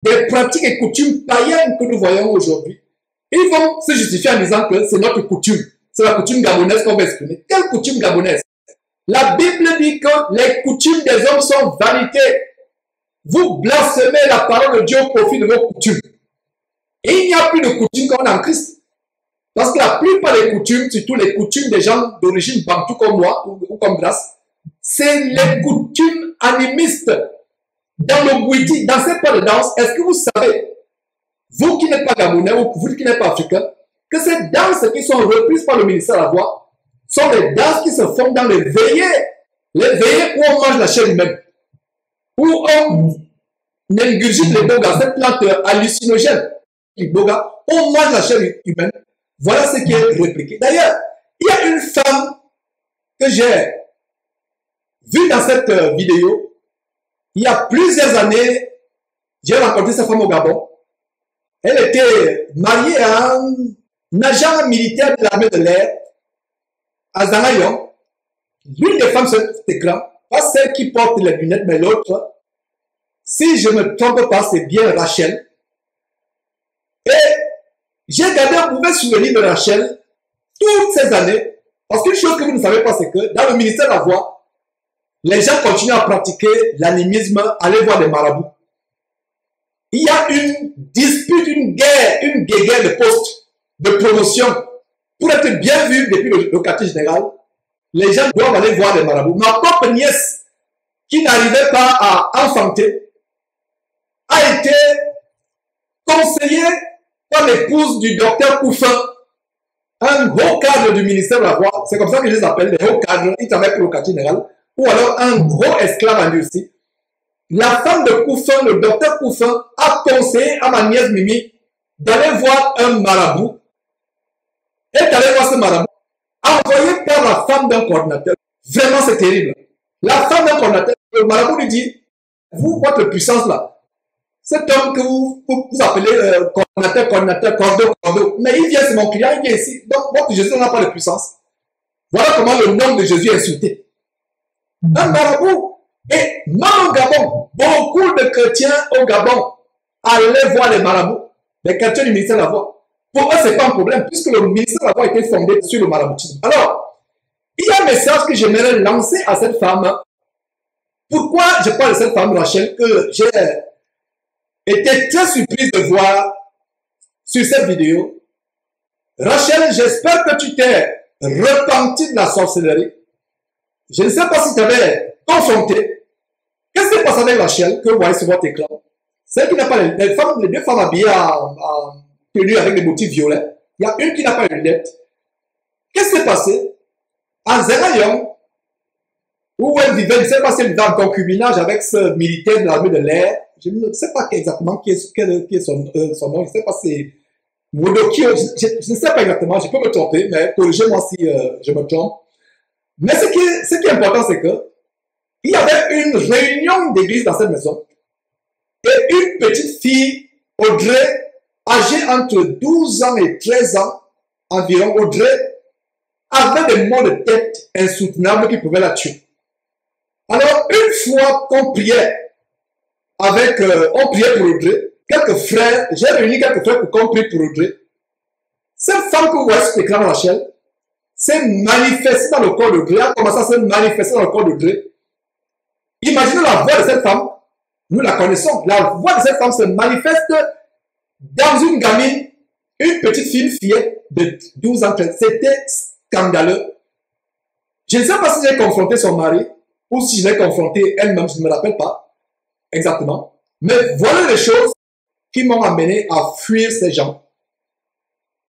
des pratiques et coutumes païennes que nous voyons aujourd'hui. Ils vont se justifier en disant que c'est notre coutume. C'est la coutume gabonaise qu'on va exprimer. Quelle coutume gabonaise? La Bible dit que les coutumes des hommes sont vanité. Vous blasphémez la parole de Dieu au profit de vos coutumes. Et il n'y a plus de coutumes qu'on a en Christ. Parce que la plupart des coutumes, surtout les coutumes des gens d'origine bantou comme moi ou comme Grace, c'est les coutumes animistes. Dans le Bouidi, dans ces pas de danse, est-ce que vous savez, vous qui n'êtes pas gabonais ou vous qui n'êtes pas africain, que ces danses qui sont reprises par le ministère de la Voix sont des danses qui se font dans les veillées où on mange la chair humaine, où on ingurgite les bogas, cette plante hallucinogène, les bogas, on mange la chair humaine. Voilà ce qui est répliqué. D'ailleurs, il y a une femme que j'ai vue dans cette vidéo. Il y a plusieurs années, j'ai rencontré cette femme au Gabon. Elle était mariée à un agent militaire de l'armée de l'air à Zanayon. L'une des femmes sur cet écran, pas celle qui porte les lunettes, mais l'autre, si je ne me trompe pas, c'est bien Rachel. Et j'ai gardé un mauvais souvenir de Rachel toutes ces années, parce qu'une chose que vous ne savez pas, c'est que dans le ministère de la Voix, les gens continuent à pratiquer l'animisme, aller voir les marabouts. Il y a une dispute, une guerre de poste, de promotion. Pour être bien vu depuis le quartier général, les gens doivent aller voir les marabouts. Ma propre nièce, qui n'arrivait pas à enfanter, a été conseillée par l'épouse du docteur Koufin, un haut cadre du ministère de la Voix. C'est comme ça que je les appelle, les hauts cadres. Ils travaillent pour le quartier général. Ou alors un gros esclave en Russie. La femme de Koufin, le docteur Koufin, a conseillé à ma nièce Mimi d'aller voir un marabout. Elle est allée voir ce marabout, envoyé par la femme d'un coordinateur. Vraiment, c'est terrible. La femme d'un coordinateur, le marabout lui dit, vous, votre puissance là, cet homme que vous appelez coordinateur, cordeau, mais il vient, c'est mon client, il vient ici. Donc, votre Jésus n'a pas de puissance. Voilà comment le nom de Jésus est insulté. Un marabout. Et même au Gabon, beaucoup de chrétiens au Gabon allaient voir les marabouts, les chrétiens du ministère de la Voix. Pour eux, ce n'est pas un problème, puisque le ministère de la Voix était fondé sur le maraboutisme. Alors, il y a un message que j'aimerais lancer à cette femme. Pourquoi je parle de cette femme, Rachel, que j'ai été très surprise de voir sur cette vidéo. Rachel, j'espère que tu t'es repenti de la sorcellerie. Je ne sais pas si tu avais confronté. Qu'est-ce qui se passe avec Rachel que vous voyez sur votre écran? Celle qui n'a pas les deux femmes habillées en tenue avec des motifs violets. Il y a une qui n'a pas les lunettes. Qu'est-ce qui s'est passé? En Zerayon, où elle vivait, je ne sais pas si elle vivait en concubinage avec ce militaire de l'armée de l'air. Je ne sais pas exactement qui est son nom. Je ne sais pas si c'est Modokio. Je ne sais pas exactement. Je peux me tromper, mais corrigez-moi si je me trompe. Mais ce qui est important, c'est que il y avait une réunion d'église dans cette maison et une petite fille, Audrey, âgée entre 12 ans et 13 ans environ, Audrey, avait des maux de tête insoutenables qui pouvaient la tuer. Alors, une fois qu'on priait on priait pour Audrey, quelques frères, j'ai réuni quelques frères pour qu'on prie pour Audrey. Cette femme que vous voyez sur l'écran, Rachel, s'est manifestée dans le corps d'Audrey, a commencé à se manifester dans le corps d'Audrey. Imaginez la voix de cette femme, nous la connaissons, la voix de cette femme se manifeste dans une gamine, une petite fillette de 12 ans. C'était scandaleux. Je ne sais pas si j'ai confronté son mari ou si je l'ai confronté elle-même, je ne me rappelle pas exactement. Mais voilà les choses qui m'ont amené à fuir ces gens.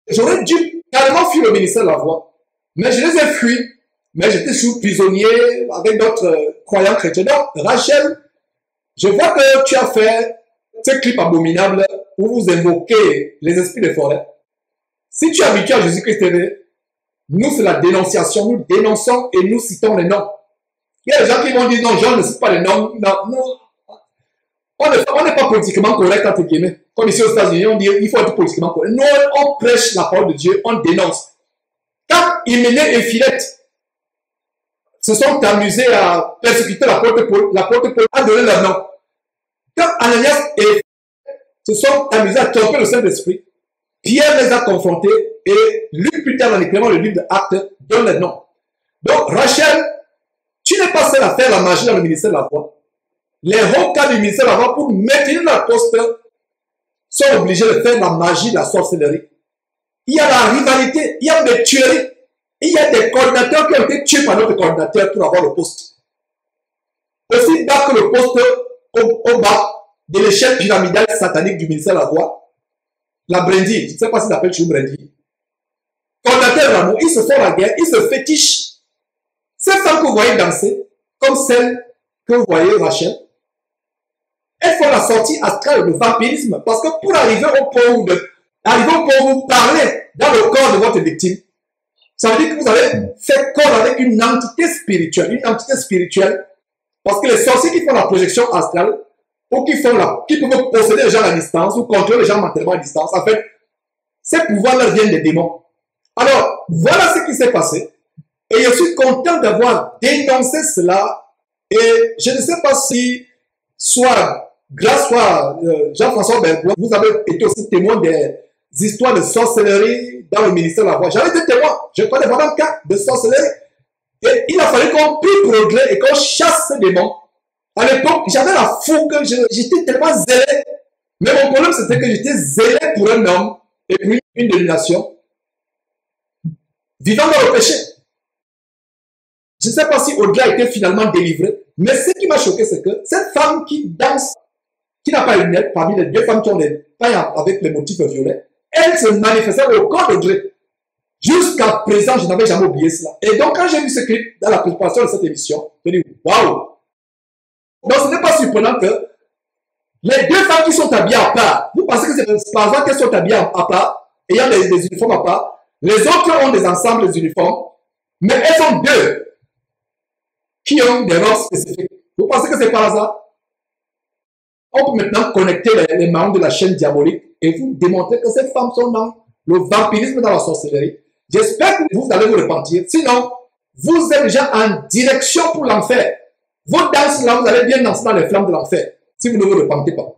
J'aurais dû carrément fuir le ministère de la Voix, mais je les ai fuis. Mais j'étais sous prisonnier avec d'autres croyants chrétiens. Donc, Rachel, je vois que tu as fait ce clip abominable où vous invoquez les esprits des forêts. Si tu es habitué à Jésus-Christ TV, nous, c'est la dénonciation. Nous dénonçons et nous citons les noms. Il y a des gens qui vont dire non, Jean ne cite pas les noms. Non, non. On n'est pas politiquement correct, entre guillemets. Comme ici aux États-Unis, on dit il faut être politiquement correct. Nous, on prêche la parole de Dieu, on dénonce. Quand Hyménée et Philette se sont amusés à persécuter l'apôtre Paul a donné leur nom. Quand Ananias et se sont amusés à tromper le Saint-Esprit. Pierre les a confrontés et Luc plus tard dans l'écrivant le livre d'Actes donne les noms. Donc Rachel, tu n'es pas seul à faire la magie dans le ministère de la foi. Les hauts cadres du ministère de la foi pour maintenir leur poste sont obligés de faire la magie de la sorcellerie. Il y a la rivalité, il y a des tueries, il y a des coordinateurs qui ont été tués par notre coordinateur pour avoir le poste. Aussi bas que le poste au bas de l'échelle pyramidale satanique du ministère de la foi, la brindille, je ne sais pas si ça s'appelle chez vous brindille. Coordinateur d'amour, ils se font la guerre, ils se fétichent. Ces femmes que vous voyez danser, comme celle que vous voyez Rachel, elles font la sortie astrale de vampirisme parce que pour arriver au point où vous parlez dans le corps de votre victime, ça veut dire que vous avez fait corps avec une entité spirituelle. Une entité spirituelle, parce que les sorciers qui font la projection astrale, ou qui peuvent posséder les gens à distance, ou contrôler les gens mentalement à distance, en fait, ces pouvoirs-là viennent des démons. Alors, voilà ce qui s'est passé. Et je suis content d'avoir dénoncé cela. Et je ne sais pas si, grâce à Jean-François Bergois, vous avez été aussi témoin des histoires de sorcellerie dans le ministère de la foi. J'avais été témoin. Je connais vraiment un cas de sorcellerie. Et il a fallu qu'on puisse progresser et qu'on chasse ces démons. À l'époque, j'avais la fougue, j'étais tellement zélé. Mais mon problème, c'était que j'étais zélé pour un homme et pour une dénomination vivant dans le péché. Je ne sais pas si Audrey a été finalement délivrée, mais ce qui m'a choqué, c'est que cette femme qui danse, qui n'a pas une lunettes, parmi les deux femmes qui ont des pailles avec les motifs violets, elle se manifestait au corps d'Audrey. Jusqu'à présent, je n'avais jamais oublié cela. Et donc, quand j'ai vu ce clip dans la préparation de cette émission, je me dis, waouh! Donc, ce n'est pas surprenant que les deux femmes qui sont habillées à part, vous pensez que c'est par exemple qu'elles sont habillées à part, ayant des uniformes à part, les autres ont des ensembles des uniformes, mais elles sont deux qui ont des robes spécifiques. Vous pensez que c'est par hasard? On peut maintenant connecter les membres de la chaîne diabolique et vous démontrer que ces femmes sont dans le vampirisme, dans la sorcellerie. J'espère que vous allez vous repentir. Sinon, vous êtes déjà en direction pour l'enfer. Vos danses là, vous allez bien danser dans les flammes de l'enfer. Si vous ne vous repentez pas.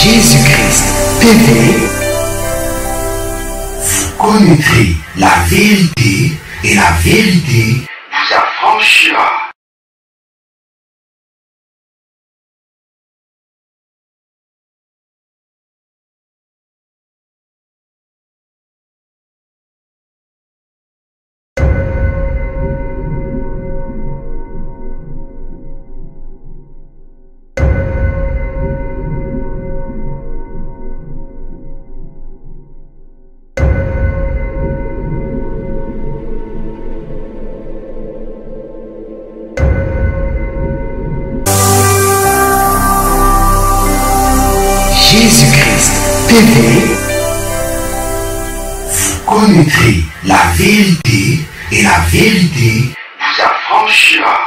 Jésus-Christ TV, vous connaîtrez la vérité et la vérité vous affranchira. Jésus-Christ TV, vous connaîtrez la vérité et la vérité vous affranchira.